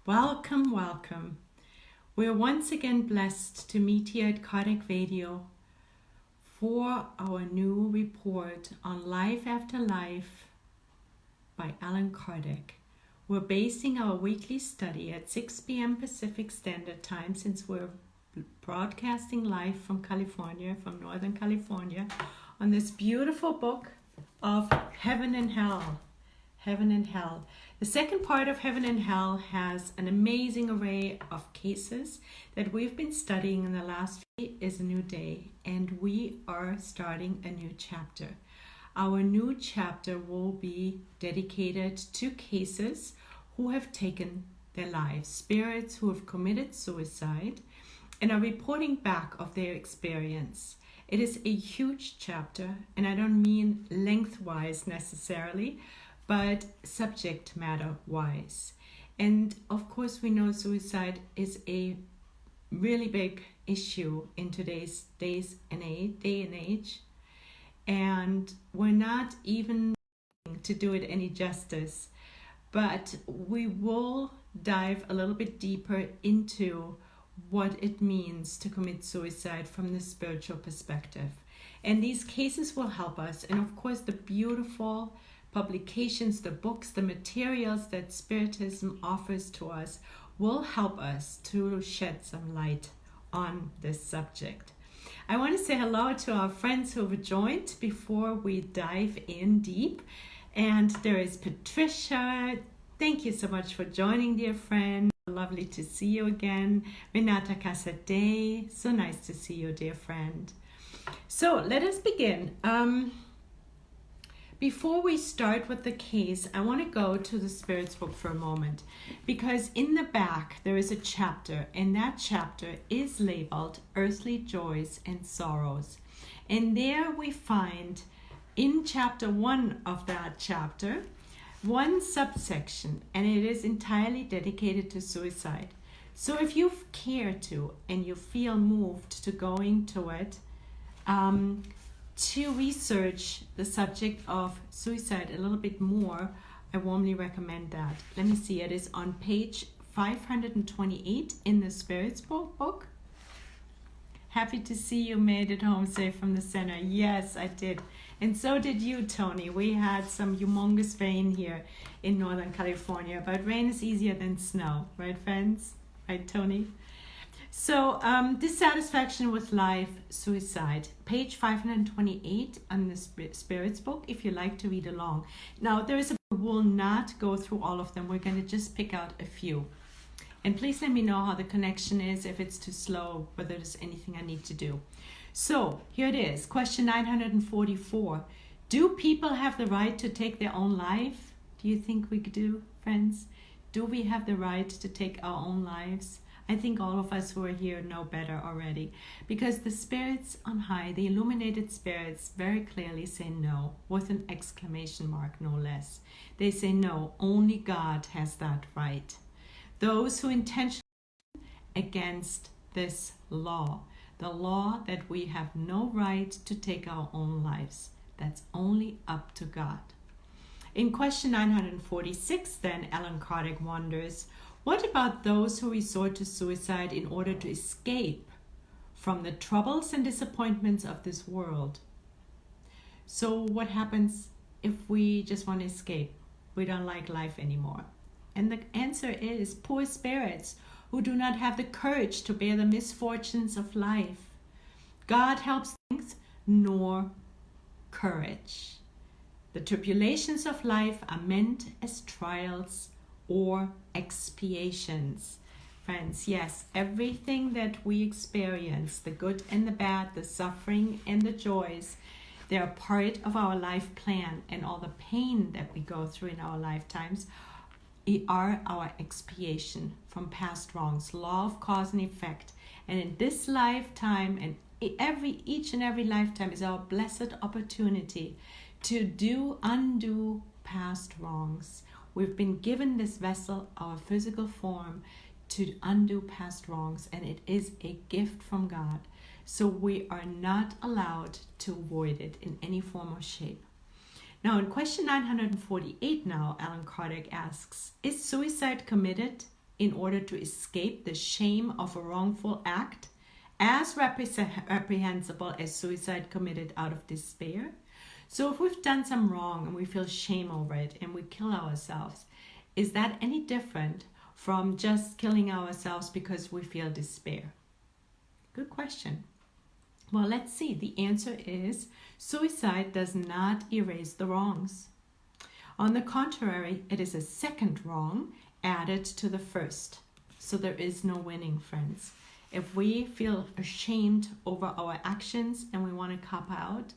Welcome, welcome. We're once again blessed to meet here at Kardec Radio for our new report on Life After Life by Allan Kardec. We're basing our weekly study at 6 p.m. Pacific Standard Time, since we're broadcasting live from California, from Northern California, on this beautiful book of Heaven and Hell. Heaven and Hell. The second part of Heaven and Hell has an amazing array of cases that we've been studying in the last few days. Is a new day, and we are starting a new chapter. Our new chapter will be dedicated to cases who have taken their lives, spirits who have committed suicide and are reporting back of their experience. It is a huge chapter, and I don't mean lengthwise necessarily, but subject matter wise. And of course, we know suicide is a really big issue in today's day and age, and we're not even to do it any justice, but we will dive a little bit deeper into what it means to commit suicide from the spiritual perspective. And these cases will help us, and of course the beautiful publications, the books, the materials that Spiritism offers to us will help us to shed some light on this subject. I want to say hello to our friends who have joined before we dive in deep. And there is Patricia. Thank you so much for joining, dear friend. Lovely to see you again. Renata Casade. So nice to see you, dear friend. So let us begin. Before we start with the case, I want to go to the Spirit's book for a moment, because in the back there is a chapter, and that chapter is labeled Earthly Joys and Sorrows. And there we find in chapter 1 of that chapter one subsection, and it is entirely dedicated to suicide. So if you care to and you feel moved to go into it, to research the subject of suicide a little bit more, I warmly recommend that. Let me see, it is on page 528 in the Spirit's book. Happy to see you made it home safe from the center. Yes, I did. And so did you, Tony. We had some humongous rain here in Northern California, but rain is easier than snow, right, friends? Right, Tony? So, dissatisfaction with life, suicide, page 528 on the Spirit's book, if you like to read along. Now, we'll not go through all of them. We're going to just pick out a few. And please let me know how the connection is, if it's too slow, whether there's anything I need to do. So, here it is, question 944. Do people have the right to take their own life? Do you think we do, friends? Do we have the right to take our own lives? I think all of us who are here know better already, because the spirits on high, the illuminated spirits, very clearly say no, with an exclamation mark, no less. They say no, only God has that right. Those who intentionally against this law, the law that we have no right to take our own lives, that's only up to God. In question 946, then, Allan Kardec wonders, what about those who resort to suicide in order to escape from the troubles and disappointments of this world? So what happens if we just want to escape? We don't like life anymore. And the answer is poor spirits who do not have the courage to bear the misfortunes of life. God helps strength nor courage. The tribulations of life are meant as trials or expiations. Friends, yes, everything that we experience, the good and the bad, the suffering and the joys, they are part of our life plan, and all the pain that we go through in our lifetimes are our expiation from past wrongs, law of cause and effect. And in this lifetime, and each and every lifetime, is our blessed opportunity to undo past wrongs. We've been given this vessel, our physical form, to undo past wrongs, and it is a gift from God. So we are not allowed to avoid it in any form or shape. Now, in question 948 now, Allan Kardec asks, is suicide committed in order to escape the shame of a wrongful act, as reprehensible as suicide committed out of despair? So if we've done some wrong and we feel shame over it and we kill ourselves, is that any different from just killing ourselves because we feel despair? Good question. Well, let's see. The answer is suicide does not erase the wrongs. On the contrary, it is a second wrong added to the first. So there is no winning, friends. If we feel ashamed over our actions and we want to cop out,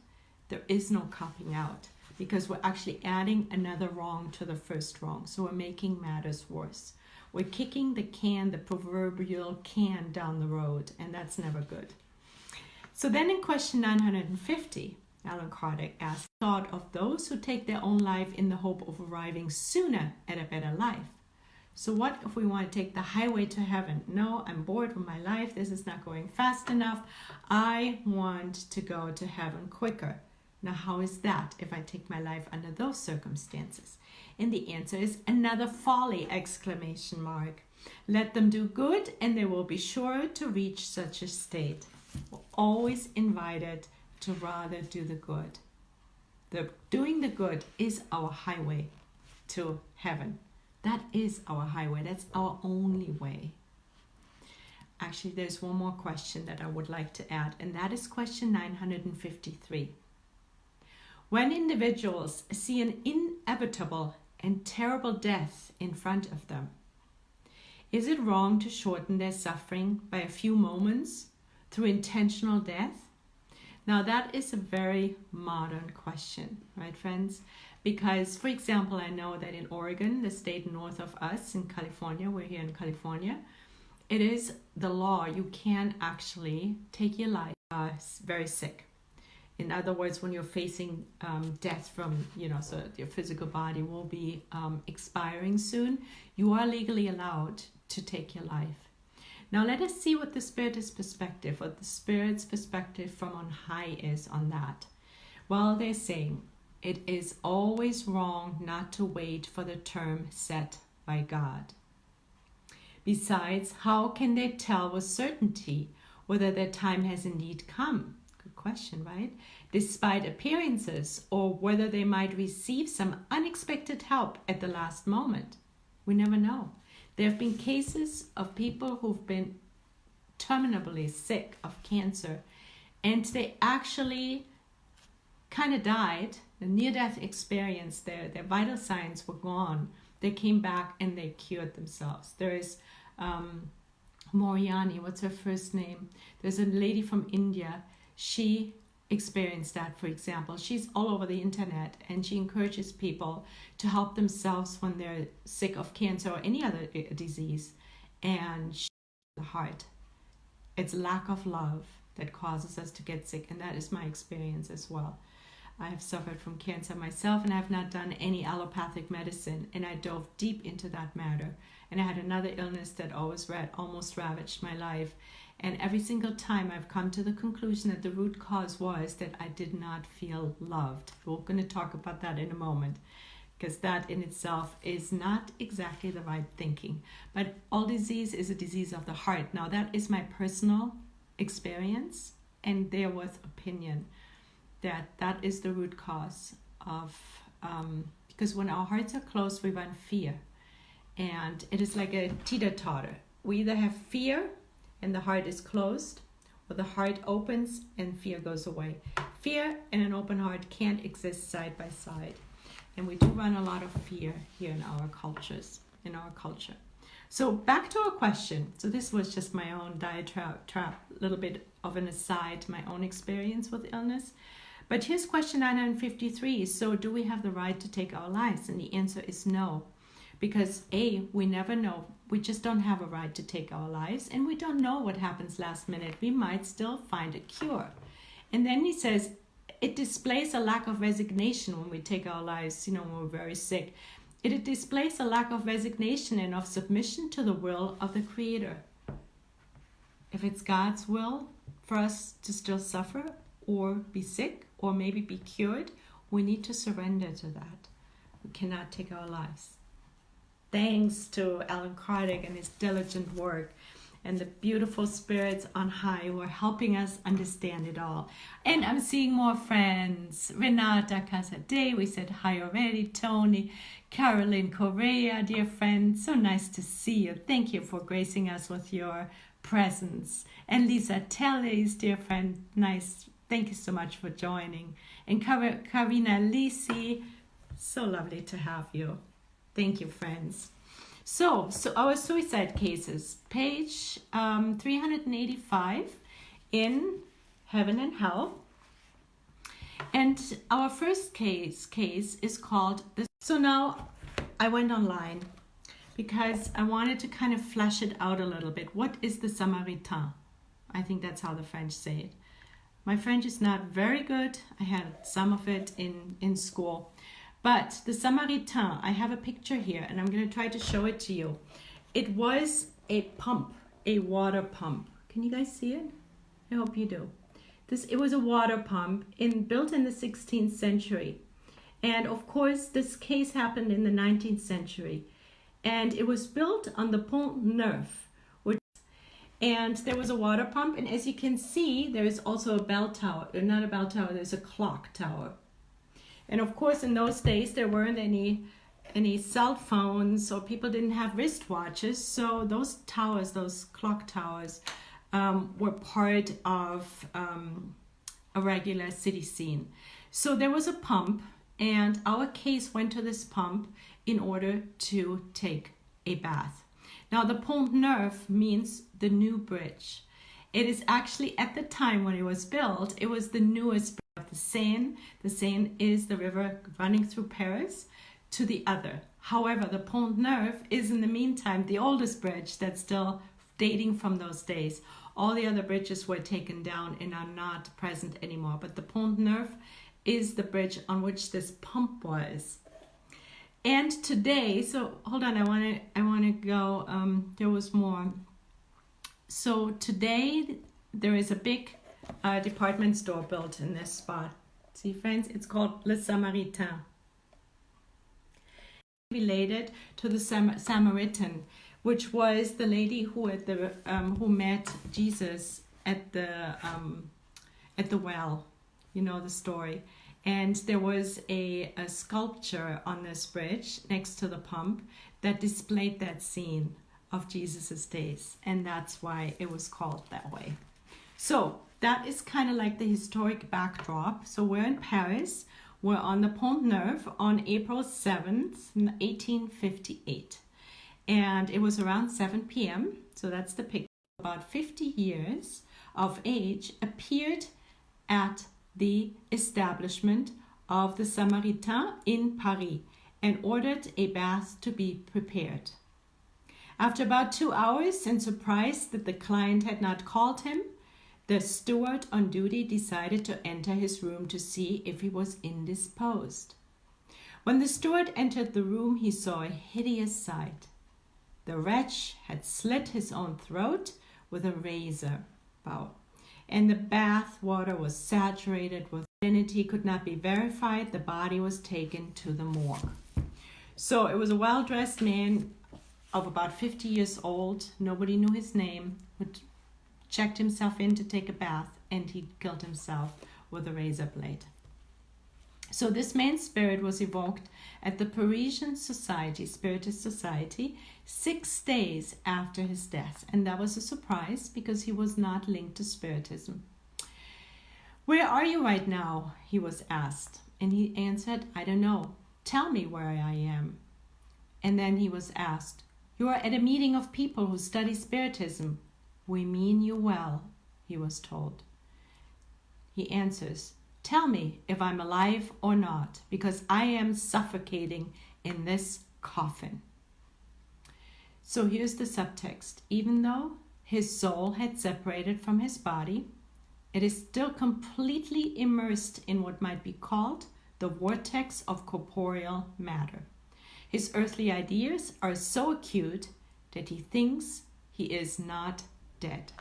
there is no copping out, because we're actually adding another wrong to the first wrong. So we're making matters worse. We're kicking the proverbial can down the road, and that's never good. So then in question 950, Allan Kardec asked, thought of those who take their own life in the hope of arriving sooner at a better life. So what if we want to take the highway to heaven? No, I'm bored with my life. This is not going fast enough. I want to go to heaven quicker. Now, how is that if I take my life under those circumstances? And the answer is another folly, exclamation mark. Let them do good and they will be sure to reach such a state. We're always invited to rather do the good. Doing the good is our highway to heaven. That is our highway. That's our only way. Actually, there's one more question that I would like to add, and that is question 953. When individuals see an inevitable and terrible death in front of them, is it wrong to shorten their suffering by a few moments through intentional death? Now, that is a very modern question, right, friends? Because, for example, I know that in Oregon, the state north of us in California, we're here in California, it is the law. You can actually take your life very sick. In other words, when you're facing death from, so your physical body will be expiring soon, you are legally allowed to take your life. Now let us see what the Spirit's perspective from on high is on that. Well, they're saying it is always wrong not to wait for the term set by God. Besides, how can they tell with certainty whether their time has indeed come? Good question, right? Despite appearances, or whether they might receive some unexpected help at the last moment. We never know. There have been cases of people who've been terminally sick of cancer, and they actually kind of died, a near-death experience, their vital signs were gone. They came back and they cured themselves. There is Moriani, what's her first name? There's a lady from India. She experienced that, for example. She's all over the internet, and she encourages people to help themselves when they're sick of cancer or any other disease. And the heart. It's lack of love that causes us to get sick, and that is my experience as well. I have suffered from cancer myself, and I have not done any allopathic medicine, and I dove deep into that matter. And I had another illness that almost ravaged my life. And every single time I've come to the conclusion that the root cause was that I did not feel loved. We're going to talk about that in a moment, because that in itself is not exactly the right thinking. But all disease is a disease of the heart. Now, that is my personal experience and therewith opinion, that is the root cause of, because when our hearts are closed, we run fear. And it is like a teeter-totter. We either have fear and the heart is closed, or the heart opens and fear goes away. Fear and an open heart can't exist side by side. And we do run a lot of fear here in our culture. So back to our question. So this was just my own diatribe, a little bit of an aside, my own experience with illness. But here's question 953. So do we have the right to take our lives? And the answer is no. Because A, we never know. We just don't have a right to take our lives, and we don't know what happens last minute. We might still find a cure. And then he says, it displays a lack of resignation when we take our lives, when we're very sick. It displays a lack of resignation and of submission to the will of the Creator. If it's God's will for us to still suffer or be sick or maybe be cured, we need to surrender to that. We cannot take our lives. thanks to Allan Kardec and his diligent work, and the beautiful spirits on high who are helping us understand it all. And I'm seeing more friends. Renata Casadei, we said hi already. Tony, Carolyn Correa, dear friend, so nice to see you. Thank you for gracing us with your presence. And Lisa Telles, dear friend, nice. Thank you so much for joining. And Karina Lisi, so lovely to have you. Thank you, friends. So our suicide cases, page 385 in Heaven and Hell. And our first case is called this. So now I went online because I wanted to kind of flesh it out a little bit. What is the Samaritaine? I think that's how the French say it. My French is not very good. I had some of it in school. But the Samaritaine, I have a picture here and I'm going to try to show it to you. It was a pump, a water pump. Can you guys see it? I hope you do. It was a water pump built in the 16th century. And of course, this case happened in the 19th century. And it was built on the Pont Neuf. And there was a water pump. And as you can see, there is also a bell tower. Not a bell tower, there's a clock tower. And of course, in those days, there weren't any cell phones, or people didn't have wristwatches. So those towers, those clock towers, were part of a regular city scene. So there was a pump, and our case went to this pump in order to take a bath. Now, the Pont Neuf means the new bridge. It is actually, at the time when it was built, it was the newest bridge of the Seine. The Seine is the river running through Paris to the other. However, the Pont Neuf is in the meantime the oldest bridge that's still dating from those days. All the other bridges were taken down and are not present anymore. But the Pont Neuf is the bridge on which this pump was. And today, so hold on, I want to go, there was more. So today there is a big department store built in this spot. See, friends, it's called Le Samaritaine. Related to the Samaritaine, which was the lady who who met Jesus at the well. You know the story. And there was a sculpture on this bridge next to the pump that displayed that scene of Jesus's days, and that's why it was called that way. So that is kind of like the historic backdrop. So we're in Paris. We're on the Pont Neuf on April 7th, 1858. And it was around 7 p.m. So that's the picture. About 50 years of age appeared at the establishment of the Samaritaine in Paris and ordered a bath to be prepared. After about 2 hours, and surprised that the client had not called him, the steward on duty decided to enter his room to see if he was indisposed. When the steward entered the room, he saw a hideous sight. The wretch had slit his own throat with a razor, and the bath water was saturated with identity could not be verified. The body was taken to the morgue. So it was a well-dressed man of about 50 years old. Nobody knew his name. Checked himself in to take a bath, and he killed himself with a razor blade. So this man's spirit was evoked at the Parisian Spiritist Society, 6 days after his death. And that was a surprise because he was not linked to Spiritism. "Where are you right now?" he was asked. And he answered, "I don't know. Tell me where I am." And then he was asked, "You are at a meeting of people who study Spiritism." "We mean you well," he was told. He answers, "Tell me if I'm alive or not, because I am suffocating in this coffin." So here's the subtext. Even though his soul had separated from his body, it is still completely immersed in what might be called the vortex of corporeal matter. His earthly ideas are so acute that he thinks he is not dead.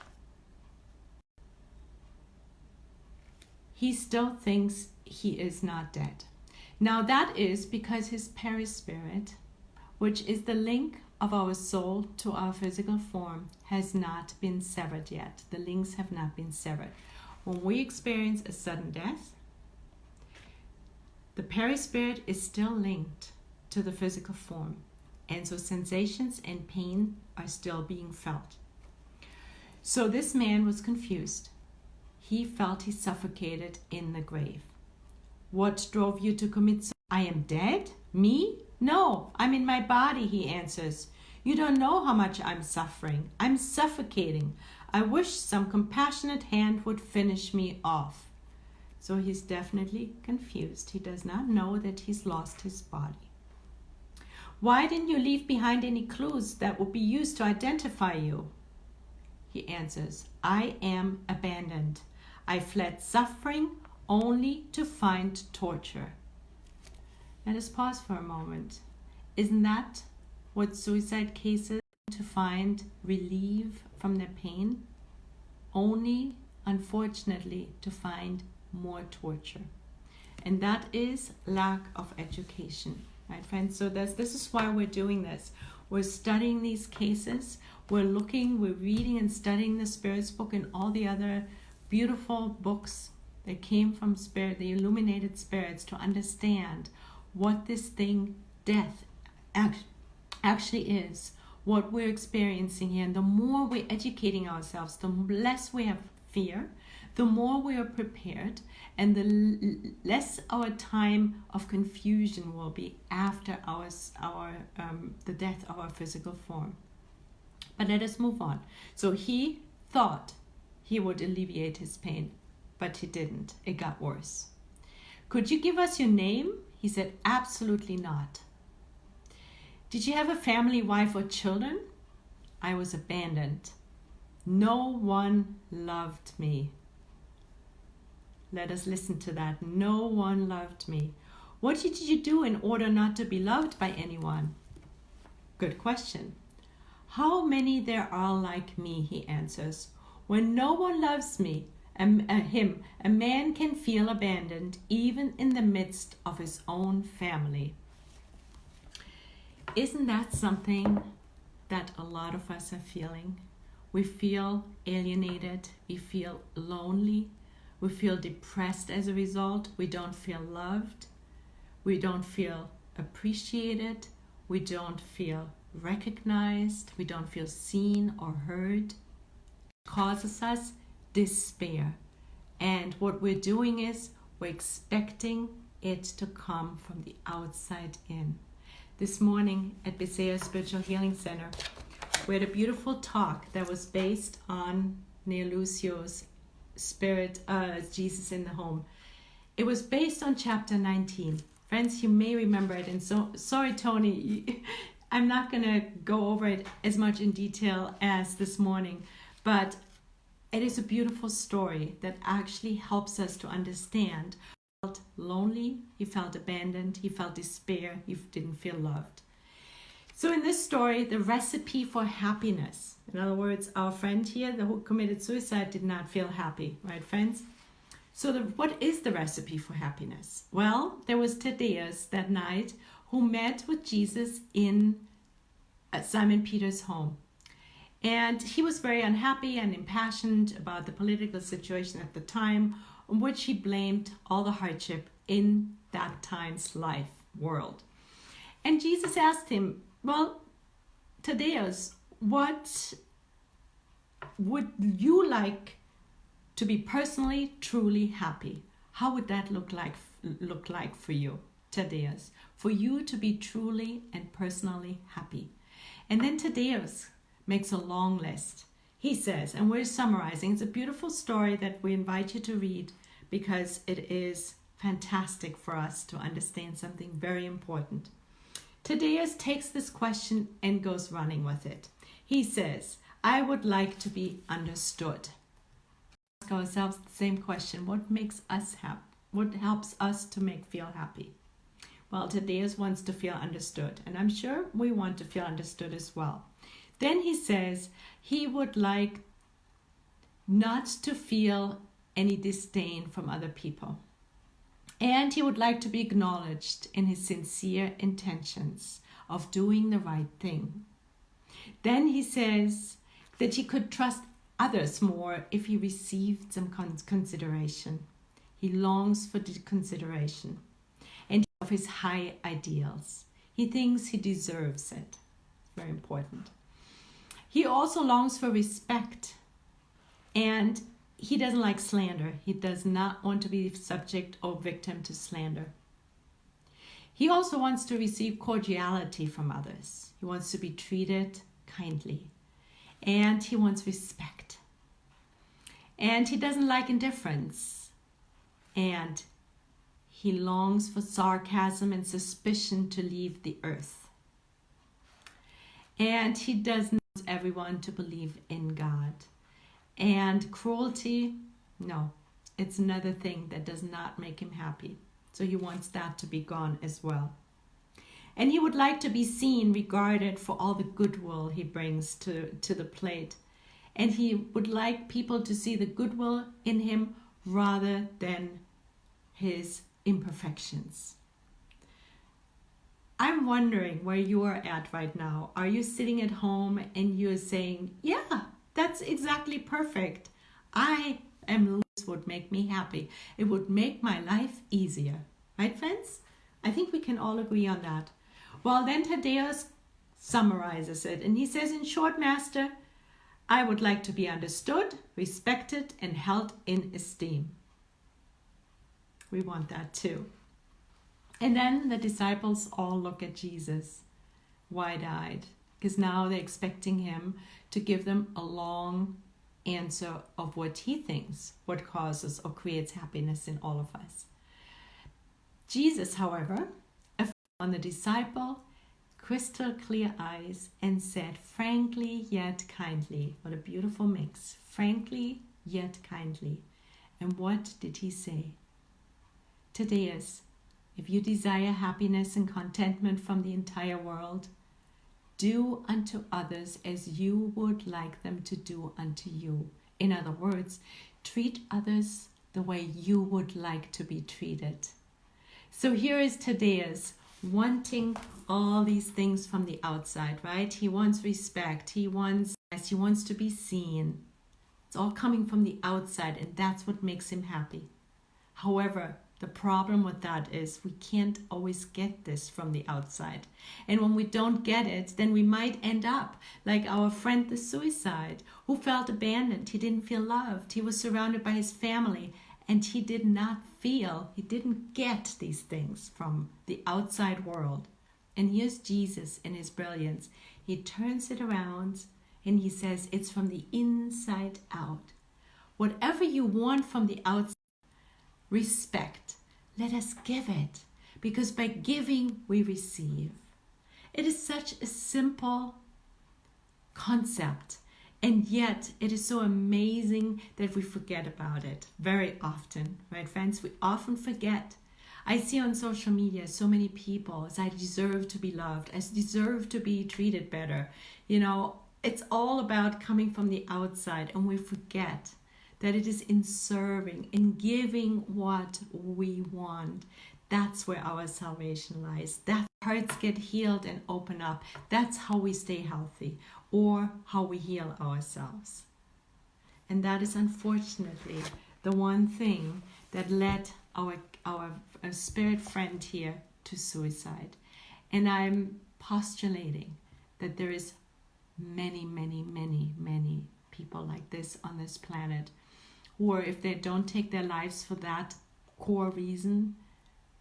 He still thinks he is not dead. Now that is because his perispirit which is the link of our soul to our physical form, has not been severed yet. The links have not been severed. When we experience a sudden death, the perispirit is still linked to the physical form, and so sensations and pain are still being felt. So this man was confused. He felt he suffocated in the grave. What drove you to commit suicide? I am dead? Me? No, I'm in my body, he answers. You don't know how much I'm suffering. I'm suffocating. I wish some compassionate hand would finish me off. So he's definitely confused. He does not know that he's lost his body. Why didn't you leave behind any clues that would be used to identify you? He answers, I am abandoned. I fled suffering only to find torture. Let us pause for a moment. Isn't that what suicide cases to find relief from their pain? Only, unfortunately, to find more torture. And that is lack of education, right, friends? So this is why we're doing this. We're studying these cases. We're reading and studying the Spirit's book and all the other beautiful books that came from Spirit, the illuminated spirits, to understand what this thing, death, actually is, what we're experiencing here. And the more we're educating ourselves, the less we have fear, the more we are prepared, and the less our time of confusion will be after the death of our physical form. But let us move on. So he thought he would alleviate his pain, but he didn't. It got worse. Could you give us your name? He said, absolutely not. Did you have a family, wife, or children? I was abandoned. No one loved me. Let us listen to that. No one loved me. What did you do in order not to be loved by anyone? Good question. How many there are like me, he answers. When no one loves me, a man can feel abandoned even in the midst of his own family. Isn't that something that a lot of us are feeling? We feel alienated, we feel lonely, we feel depressed as a result, we don't feel loved, we don't feel appreciated, we don't feel recognized, we don't feel seen or heard. It causes us despair. And what we're doing is we're expecting it to come from the outside in. This morning at Bethesda Spiritual Healing Center, we had a beautiful talk that was based on Nea Lucio's Spirit, Jesus in the Home. It was based on chapter 19. Friends, you may remember it. And so, sorry, Tony, I'm not going to go over it as much in detail as this morning, but it is a beautiful story that actually helps us to understand. He felt lonely, he felt abandoned, he felt despair, he didn't feel loved. So in this story, the recipe for happiness, in other words, our friend here who committed suicide did not feel happy, right, friends? So what is the recipe for happiness? Well, there was Thaddeus that night who met with Jesus in Simon Peter's home. And he was very unhappy and impassioned about the political situation at the time, on which he blamed all the hardship in that time's world. And Jesus asked him, well, Thaddeus, what would you like to be personally, truly happy? How would that look like for you, Thaddeus? For you to be truly and personally happy. And then Thaddeus makes a long list. He says, and we're summarizing, it's a beautiful story that we invite you to read because it is fantastic for us to understand something very important. Thaddeus takes this question and goes running with it. He says, I would like to be understood. Ask ourselves the same question. What makes us happy? What helps us to feel happy? Well, Thaddeus wants to feel understood, and I'm sure we want to feel understood as well. Then he says he would like not to feel any disdain from other people. And he would like to be acknowledged in his sincere intentions of doing the right thing. Then he says that he could trust others more if he received some consideration. He longs for the consideration and of his high ideals. He thinks he deserves it. Very important. He also longs for respect, and he doesn't like slander. He does not want to be subject or victim to slander. He also wants to receive cordiality from others. He wants to be treated kindly, and he wants respect. And he doesn't like indifference, and he longs for sarcasm and suspicion to leave the earth. And he does not want everyone to believe in God. And cruelty, no, it's another thing that does not make him happy. So he wants that to be gone as well. And he would like to be seen, regarded for all the goodwill he brings to the plate. And he would like people to see the goodwill in him rather than his imperfections. I'm wondering where you are at right now. Are you sitting at home and you're saying, yeah, that's exactly perfect. This would make me happy. It would make my life easier. Right, friends? I think we can all agree on that. Well, then Thaddeus summarizes it, and he says, in short, Master, I would like to be understood, respected, and held in esteem. We want that too. And then the disciples all look at Jesus, wide-eyed, because now they're expecting him to give them a long answer of what he thinks, what causes or creates happiness in all of us. Jesus, however, on the disciple, crystal clear eyes, and said, frankly yet kindly. What a beautiful mix. Frankly yet kindly. And what did he say? Thaddeus, if you desire happiness and contentment from the entire world, do unto others as you would like them to do unto you. In other words, treat others the way you would like to be treated. So here is Thaddeus wanting all these things from the outside, right? He wants respect. He wants to be seen. It's all coming from the outside, and that's what makes him happy. However, the problem with that is we can't always get this from the outside. And when we don't get it, then we might end up like our friend, the suicide, who felt abandoned. He didn't feel loved. He was surrounded by his family, and he didn't get these things from the outside world. And here's Jesus in his brilliance. He turns it around and he says, it's from the inside out. Whatever you want from the outside, respect, let us give it, because by giving we receive. It is such a simple concept, and yet it is so amazing that we forget about it very often, right, friends? We often forget. I see on social media so many people as I deserve to be loved, I deserve to be treated better. You know, it's all about coming from the outside, and we forget that it is in serving, in giving what we want. That's where our salvation lies. That's how hearts get healed and open up. That's how we stay healthy, or how we heal ourselves. And that is unfortunately the one thing that led our spirit friend here to suicide. And I'm postulating that there is many, many, many, many people like this on this planet, or if they don't take their lives for that core reason,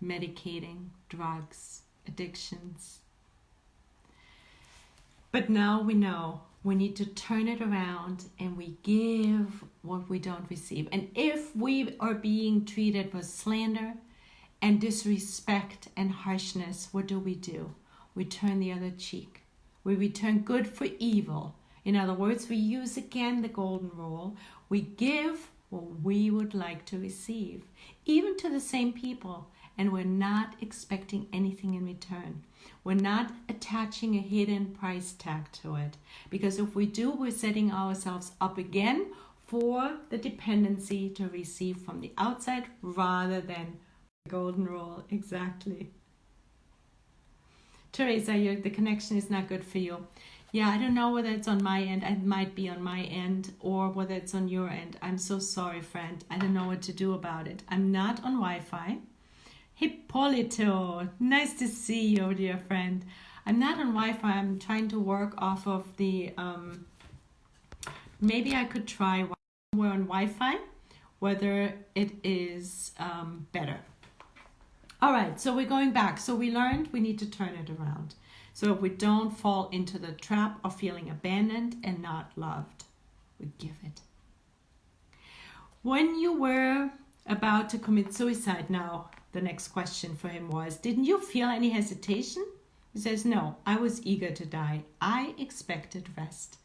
medicating, drugs, addictions. But now we know we need to turn it around, and we give what we don't receive. And if we are being treated with slander and disrespect and harshness, what do? We turn the other cheek. We return good for evil. In other words, we use again the golden rule. We give what we would like to receive, even to the same people, and we're not expecting anything in return. We're not attaching a hidden price tag to it, because if we do, we're setting ourselves up again for the dependency to receive from the outside rather than the golden rule. Exactly. Teresa, the connection is not good for you. Yeah, I don't know whether it's on my end. It might be on my end or whether it's on your end. I'm so sorry, friend. I don't know what to do about it. I'm not on Wi-Fi. Hippolito, nice to see you, dear friend. I'm not on Wi-Fi. I'm trying to work off of the... maybe I could try while we're on Wi-Fi, whether it is better. All right, so we're going back. So we learned we need to turn it around. So if we don't fall into the trap of feeling abandoned and not loved, we give it. When you were about to commit suicide now, the next question for him was, didn't you feel any hesitation? He says, no, I was eager to die. I expected rest.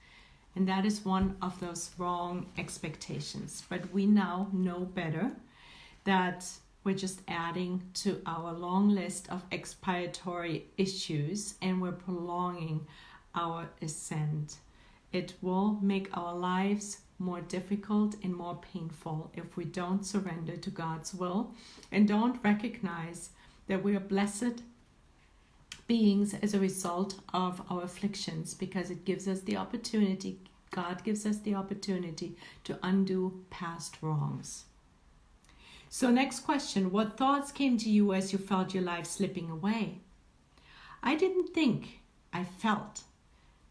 And that is one of those wrong expectations. But we now know better that we're just adding to our long list of expiatory issues and we're prolonging our ascent. It will make our lives more difficult and more painful if we don't surrender to God's will and don't recognize that we are blessed beings as a result of our afflictions, because it gives us the opportunity, God gives us the opportunity to undo past wrongs. So next question, what thoughts came to you as you felt your life slipping away? I didn't think, I felt.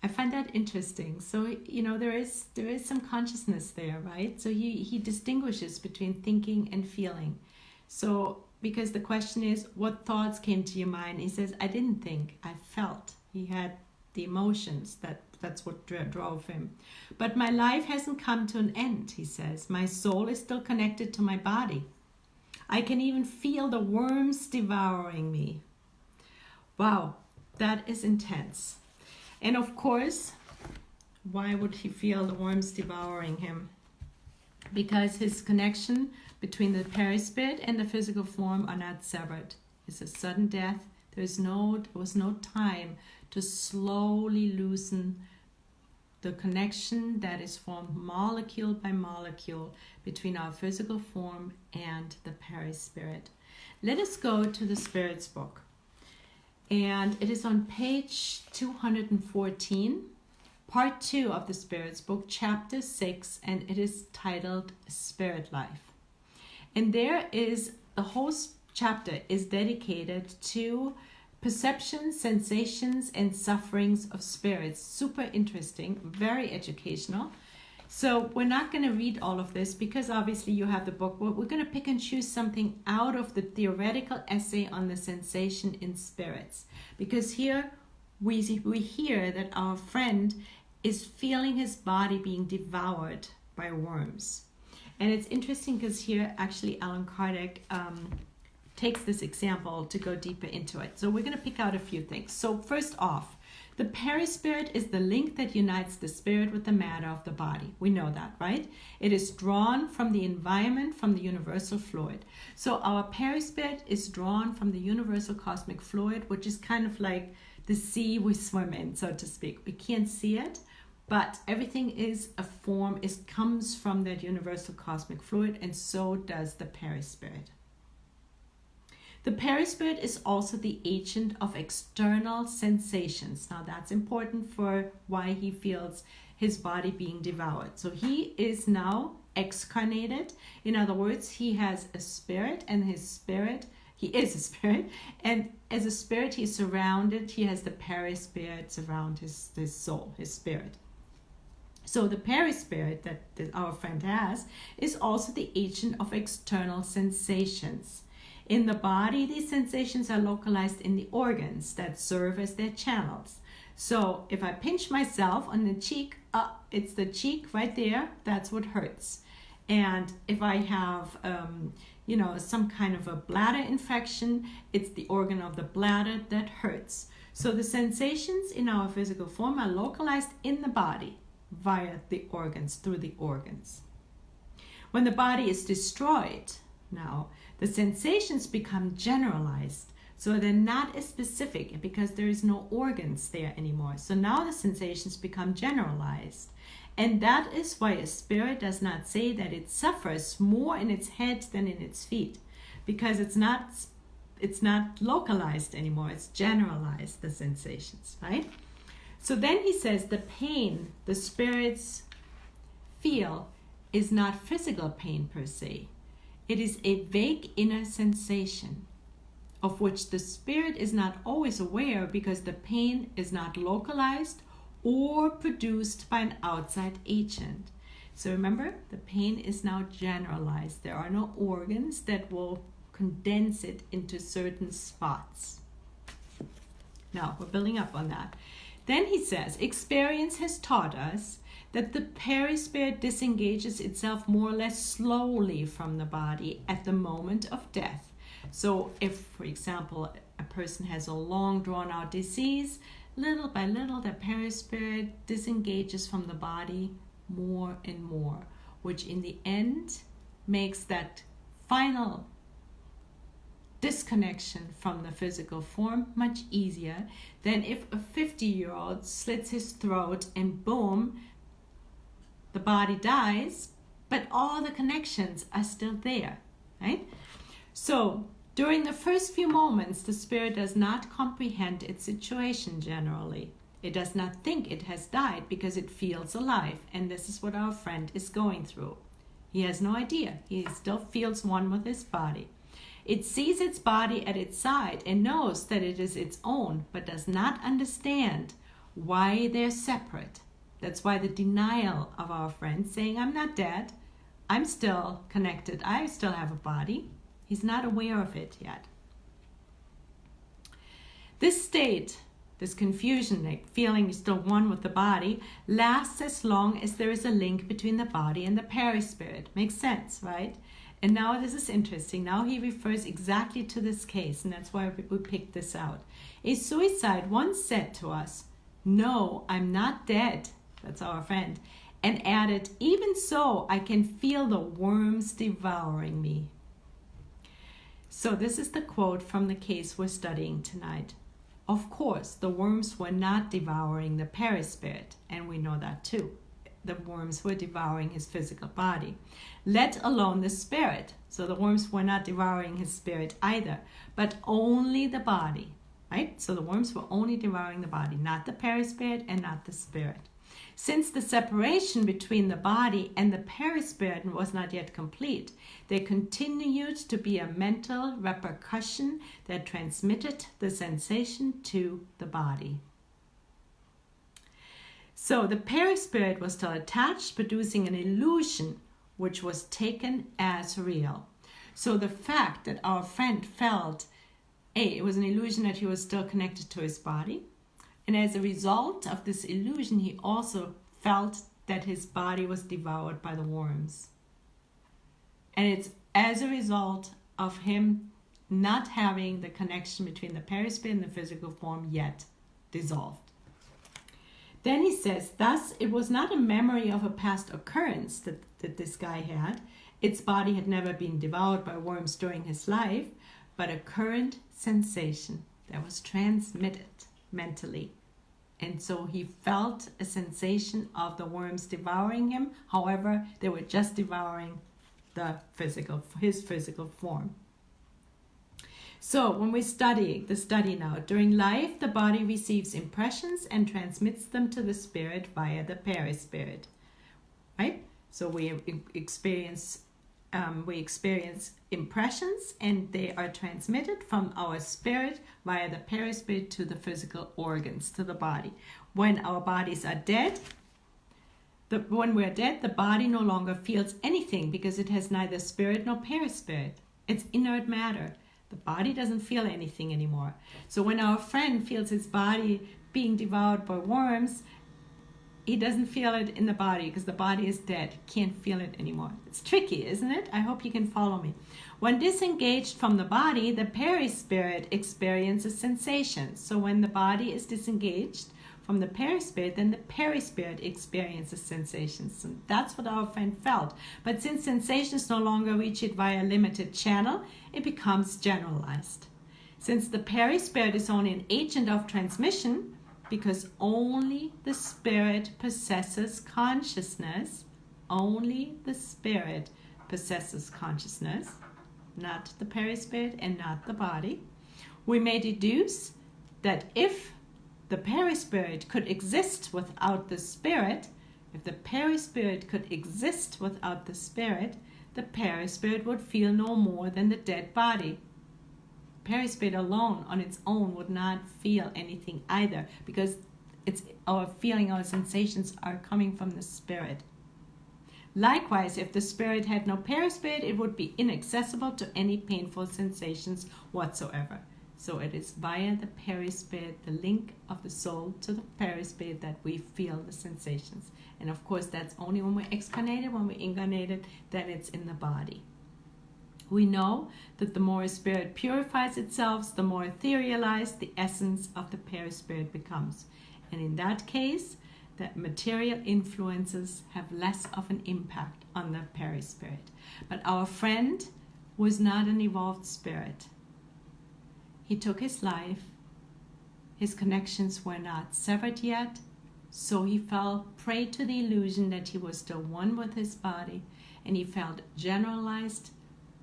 I find that interesting. So, there is some consciousness there, right? So he distinguishes between thinking and feeling. So, because the question is, what thoughts came to your mind? He says, I didn't think, I felt. He had the emotions, that's what drove him. But my life hasn't come to an end, he says. My soul is still connected to my body. I can even feel the worms devouring me. Wow, that is intense. And of course, why would he feel the worms devouring him? Because his connection between the perispirit and the physical form are not severed. It's a sudden death. There was no time to slowly loosen the connection that is formed molecule by molecule between our physical form and the perispirit. Let us go to the Spirit's book. And it is on page 214, part 2 of the Spirit's book, chapter 6, and it is titled Spirit Life. And there is, the whole chapter is dedicated to perceptions, sensations, and sufferings of spirits. Super interesting, very educational. So we're not going to read all of this because obviously you have the book. We're going to pick and choose something out of the theoretical essay on the sensation in spirits. Because here we hear that our friend is feeling his body being devoured by worms. And it's interesting because here actually Allan Kardec takes this example to go deeper into it. So we're going to pick out a few things. So first off, the perispirit is the link that unites the spirit with the matter of the body. We know that, right? It is drawn from the environment, from the universal fluid. So our perispirit is drawn from the universal cosmic fluid, which is kind of like the sea we swim in, so to speak. We can't see it, but everything is a form, comes from that universal cosmic fluid, and so does the perispirit. The perispirit is also the agent of external sensations. Now that's important for why he feels his body being devoured. So he is now excarnated. In other words, he has a spirit, and he is a spirit. And as a spirit, he has the perispirit surround his soul, his spirit. So the perispirit that our friend has is also the agent of external sensations. In the body, these sensations are localized in the organs that serve as their channels. So if I pinch myself on the cheek, it's the cheek right there, that's what hurts. And if I have, some kind of a bladder infection, it's the organ of the bladder that hurts. So the sensations in our physical form are localized in the body via the organs, through the organs. When the body is destroyed, now, the sensations become generalized, so they're not as specific because there is no organs there anymore. So now the sensations become generalized. And that is why a spirit does not say that it suffers more in its head than in its feet, because it's not it's not localized anymore. It's generalized, the sensations, right? So then he says the pain the spirits feel is not physical pain per se. It is a vague inner sensation of which the spirit is not always aware because the pain is not localized or produced by an outside agent. So remember, the pain is now generalized. There are no organs that will condense it into certain spots. Now, we're building up on that. Then he says, experience has taught us that the perispirit disengages itself more or less slowly from the body at the moment of death. So if, for example, a person has a long drawn-out disease, little by little the perispirit disengages from the body more and more, which in the end makes that final disconnection from the physical form much easier than if a 50-year-old slits his throat and boom, the body dies, but all the connections are still there, right? So during the first few moments, the spirit does not comprehend its situation generally. It does not think it has died because it feels alive, and this is what our friend is going through. He has no idea. He still feels one with his body. It sees its body at its side and knows that it is its own, but does not understand why they're separate. That's why the denial of our friend saying, I'm not dead, I'm still connected, I still have a body. He's not aware of it yet. This state, this confusion, like feeling you're still one with the body, lasts as long as there is a link between the body and the perispirit. Makes sense, right? And now this is interesting. Now he refers exactly to this case, and that's why we picked this out. A suicide once said to us, no, I'm not dead. That's our friend. And added, even so, I can feel the worms devouring me. So this is the quote from the case we're studying tonight. Of course, the worms were not devouring the perispirit, and we know that too. The worms were devouring his physical body, let alone the spirit. So the worms were not devouring his spirit either, but only the body, right? So the worms were only devouring the body, not the perispirit and not the spirit. Since the separation between the body and the perispirit was not yet complete, there continued to be a mental repercussion that transmitted the sensation to the body. So the perispirit was still attached, producing an illusion which was taken as real. So the fact that our friend felt, it was an illusion that he was still connected to his body. And as a result of this illusion, he also felt that his body was devoured by the worms. And it's as a result of him not having the connection between the perispirit and the physical form yet dissolved. Then he says, thus it was not a memory of a past occurrence that this guy had. Its body had never been devoured by worms during his life, but a current sensation that was transmitted mentally. And so he felt a sensation of the worms devouring him. However, they were just devouring his physical form. So when we study now, during life, the body receives impressions and transmits them to the spirit via the perispirit, right? So we experience impressions, and they are transmitted from our spirit via the perispirit to the physical organs, to the body. When our bodies are dead, when we're dead, the body no longer feels anything because it has neither spirit nor perispirit. It's inert matter. The body doesn't feel anything anymore. So when our friend feels his body being devoured by worms, he doesn't feel it in the body because the body is dead. He can't feel it anymore. It's tricky, isn't it? I hope you can follow me. When disengaged from the body, the perispirit experiences sensations. So when the body is disengaged from the perispirit, then the perispirit experiences sensations. And that's what our friend felt. But since sensations no longer reach it via a limited channel, it becomes generalized. Since the perispirit is only an agent of transmission, because only the spirit possesses consciousness, only the spirit possesses consciousness, not the perispirit and not the body. We may deduce that if the perispirit could exist without the spirit, if the perispirit could exist without the spirit, the perispirit would feel no more than the dead body. Perispirit alone on its own would not feel anything either, because it's our feeling, our sensations are coming from the spirit. Likewise, if the spirit had no perispirit, it would be inaccessible to any painful sensations whatsoever. So it is via the perispirit, the link of the soul to the perispirit, that we feel the sensations. And of course, that's only when we're excarnated. When we're incarnated, then it's in the body. We know that the more a spirit purifies itself, the more etherealized the essence of the perispirit becomes. And in that case, that material influences have less of an impact on the perispirit. But our friend was not an evolved spirit. He took his life. His connections were not severed yet, so he fell prey to the illusion that he was still one with his body, and he felt generalized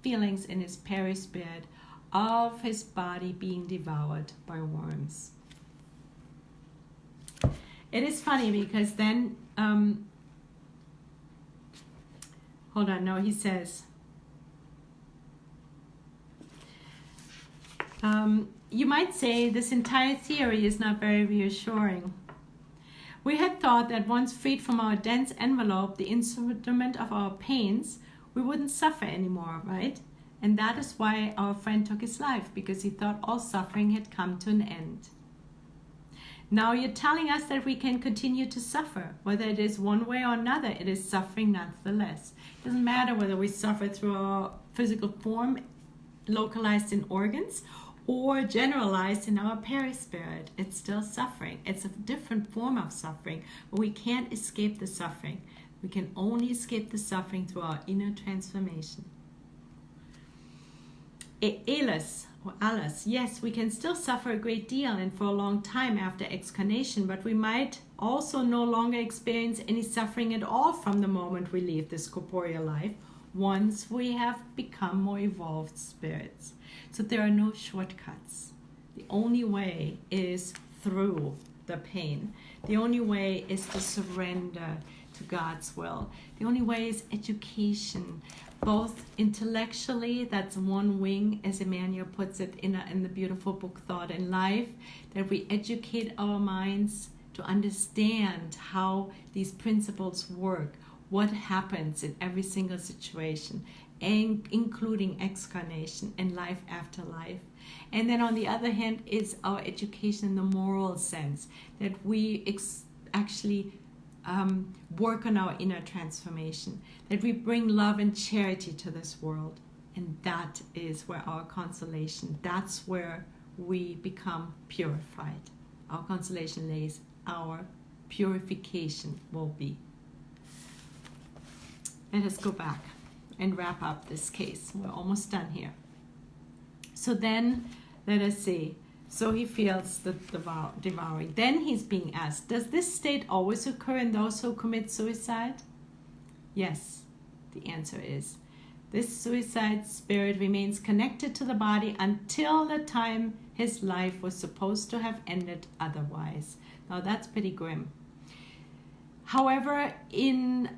feelings in his perispirit of his body being devoured by worms. It is funny because then, he says, you might say this entire theory is not very reassuring. We had thought that once freed from our dense envelope, the instrument of our pains, we wouldn't suffer anymore, right? And that is why our friend took his life, because he thought all suffering had come to an end. Now you're telling us that we can continue to suffer. Whether it is one way or another, it is suffering nonetheless. It doesn't matter whether we suffer through our physical form, localized in organs, or generalized in our perispirit. It's still suffering. It's a different form of suffering, but we can't escape the suffering. We can only escape the suffering through our inner transformation. Alice, yes, we can still suffer a great deal and for a long time after excarnation, but we might also no longer experience any suffering at all from the moment we leave this corporeal life, once we have become more evolved spirits. So there are no shortcuts. The only way is through the pain. The only way is to surrender to God's will. The only way is education, both intellectually, that's one wing, as Emmanuel puts it in the beautiful book Thought and Life, that we educate our minds to understand how these principles work, what happens in every single situation, and including excarnation and life after life. And then on the other hand is our education in the moral sense, that we actually work on our inner transformation, that we bring love and charity to this world. And that is where our consolation, that's where we become purified. Our consolation lays, our purification will be. Let us go back and wrap up this case. We're almost done here. So then, let us see. So he feels the devouring. Then he's being asked, does this state always occur in those who commit suicide? Yes, the answer is. This suicide spirit remains connected to the body until the time his life was supposed to have ended otherwise. Now that's pretty grim. However, in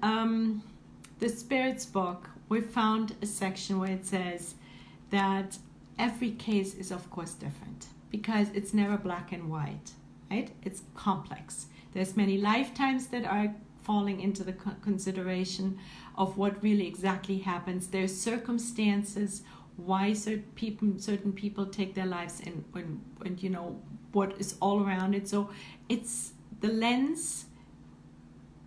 the Spirit's book, we found a section where it says that every case is of course different, because it's never black and white, right? It's complex. There's many lifetimes that are falling into the consideration of what really exactly happens. There's circumstances why certain people take their lives, and you know what is all around it. So it's the lens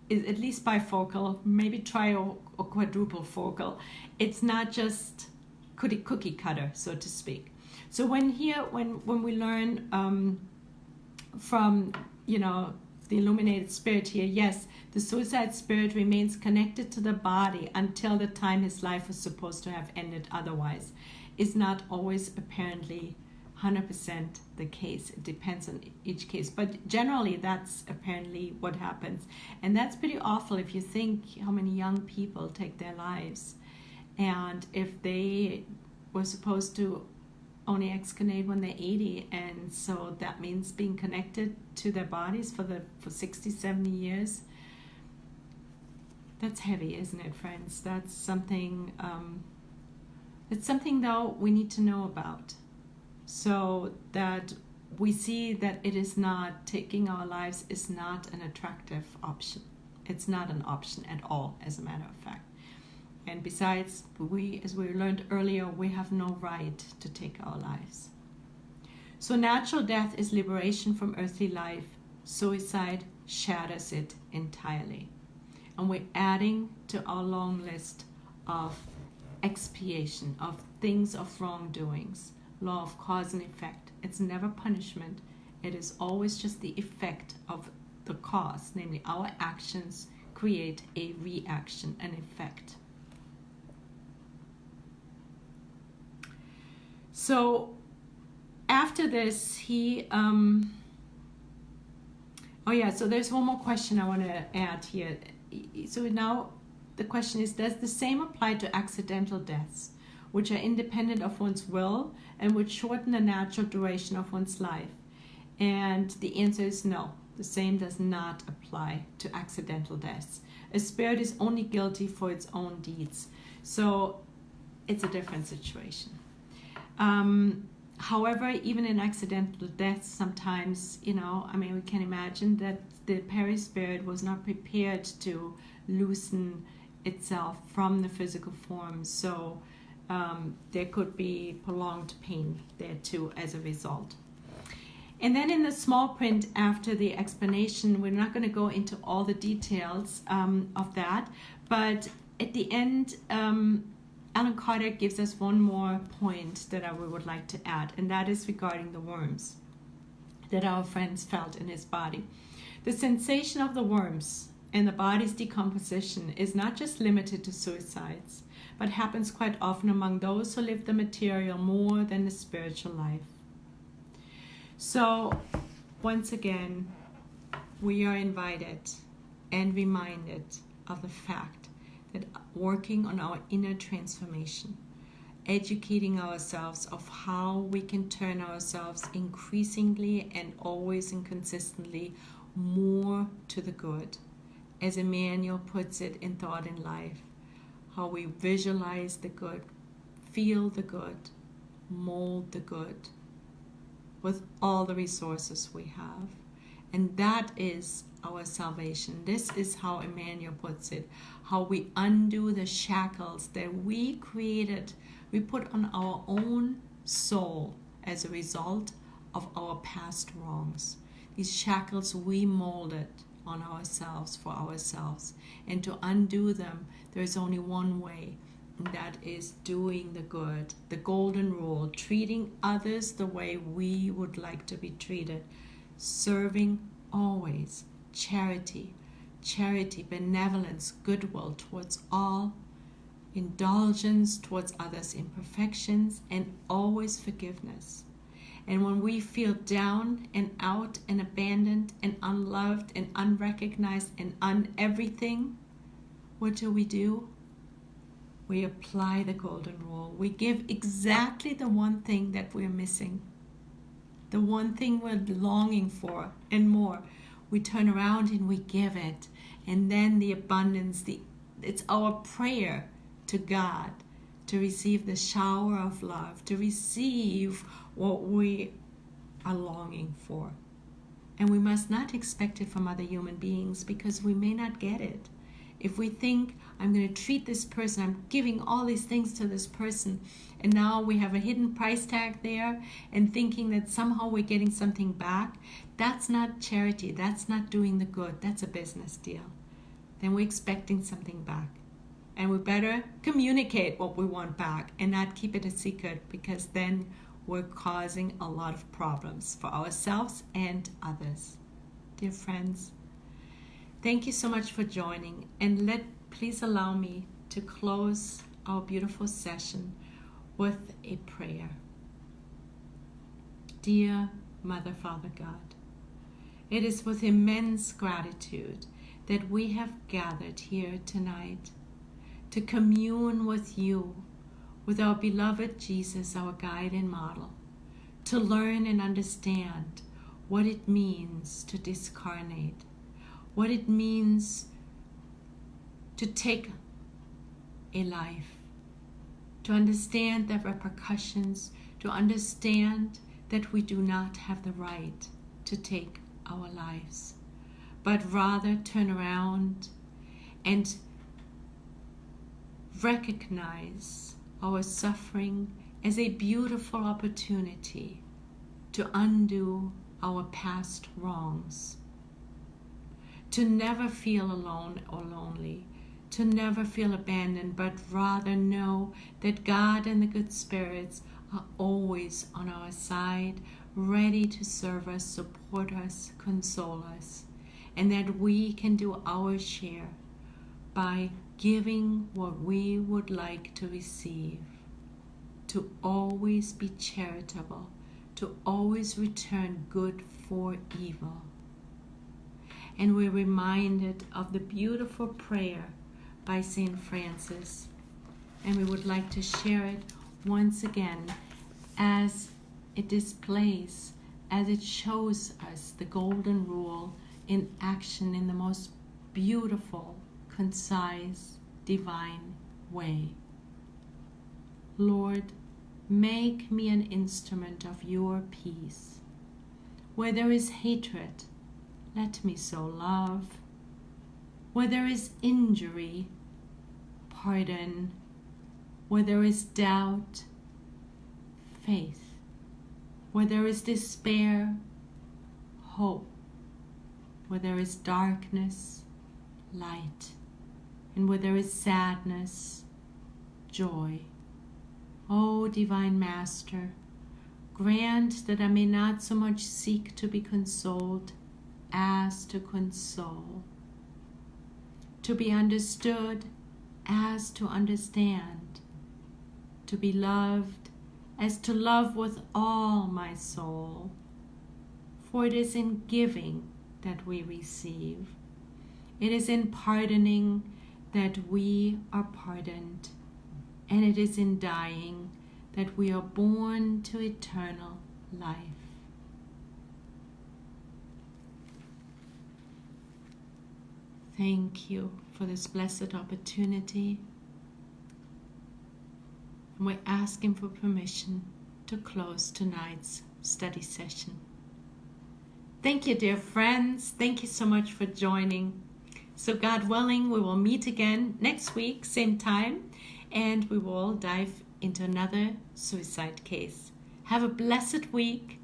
is at least bifocal, maybe tri- or quadruple focal. It's not just cookie cutter, so to speak. So when we learn from the illuminated spirit here, yes, the suicide spirit remains connected to the body until the time his life was supposed to have ended otherwise, is not always apparently 100% the case. It depends on each case, but generally that's apparently what happens. And that's pretty awful if you think how many young people take their lives, and if they were supposed to only excarnate when they're 80, and so that means being connected to their bodies for 60, 70 years. That's heavy, isn't it, friends? That's something though we need to know about, so that we see that it is not, taking our lives is not an attractive option. It's not an option at all, as a matter of fact. And besides, as we learned earlier, we have no right to take our lives. So natural death is liberation from earthly life. Suicide shatters it entirely. And we're adding to our long list of expiation, of things of wrongdoings. Law of cause and effect. It's never punishment. It is always just the effect of the cause, namely our actions create a reaction, an effect. So after this, so there's one more question I want to add here. So now the question is, does the same apply to accidental deaths, which are independent of one's will and which shorten the natural duration of one's life? And the answer is no. The same does not apply to accidental deaths. A spirit is only guilty for its own deeds. So it's a different situation. However, even in accidental deaths, sometimes, we can imagine that the perispirit was not prepared to loosen itself from the physical form. So there could be prolonged pain there too as a result. And then in the small print after the explanation, we're not going to go into all the details of that, but at the end, Allan Kardec gives us one more point that we would like to add, and that is regarding the worms that our friends felt in his body. The sensation of the worms and the body's decomposition is not just limited to suicides, but happens quite often among those who live the material more than the spiritual life. So, once again, we are invited and reminded of the fact that working on our inner transformation, educating ourselves of how we can turn ourselves increasingly and always and consistently more to the good. As Emmanuel puts it in Thought and Life, how we visualize the good, feel the good, mold the good with all the resources we have. And that is our salvation. This is how Emmanuel puts it, how we undo the shackles that we created, we put on our own soul as a result of our past wrongs. These shackles we molded on ourselves for ourselves. And to undo them, there is only one way, and that is doing the good, the golden rule, treating others the way we would like to be treated, serving always, charity, benevolence, goodwill towards all, indulgence towards others' imperfections, and always forgiveness. And when we feel down and out and abandoned and unloved and unrecognized and everything, what do? We apply the golden rule. We give exactly the one thing that we're missing, the one thing we're longing for and more. We turn around and we give it. And then the abundance, it's our prayer to God to receive the shower of love, to receive what we are longing for. And we must not expect it from other human beings, because we may not get it. If we think, I'm going to treat this person, I'm giving all these things to this person, and now we have a hidden price tag there, and thinking that somehow we're getting something back, that's not charity, that's not doing the good, that's a business deal. Then we're expecting something back. And we better communicate what we want back and not keep it a secret, because then we're causing a lot of problems for ourselves and others. Dear friends, thank you so much for joining, and please allow me to close our beautiful session with a prayer. Dear Mother, Father, God, it is with immense gratitude that we have gathered here tonight to commune with you, with our beloved Jesus, our guide and model, to learn and understand what it means to discarnate, what it means to take a life, to understand the repercussions, to understand that we do not have the right to take our lives, but rather turn around and recognize our suffering as a beautiful opportunity to undo our past wrongs, to never feel alone or lonely, to never feel abandoned, but rather know that God and the good spirits are always on our side, ready to serve us, support us, console us, and that we can do our share by giving what we would like to receive, to always be charitable, to always return good for evil. And we're reminded of the beautiful prayer by St. Francis, and we would like to share it once again as it displays, as it shows us the golden rule in action in the most beautiful, concise, divine way. Lord, make me an instrument of your peace. Where there is hatred, let me sow love. Where there is injury, pardon. Where there is doubt, faith. Where there is despair, hope. Where there is darkness, light. And where there is sadness, joy. O Divine Master, grant that I may not so much seek to be consoled as to console, to be understood as to understand, to be loved as to love with all my soul. For it is in giving that we receive. It is in pardoning that we are pardoned. And it is in dying that we are born to eternal life. Thank you for this blessed opportunity. And we're asking for permission to close tonight's study session. Thank you, dear friends. Thank you so much for joining. So God willing, we will meet again next week, same time, and we will dive into another suicide case. Have a blessed week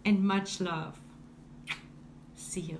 and much love. See you.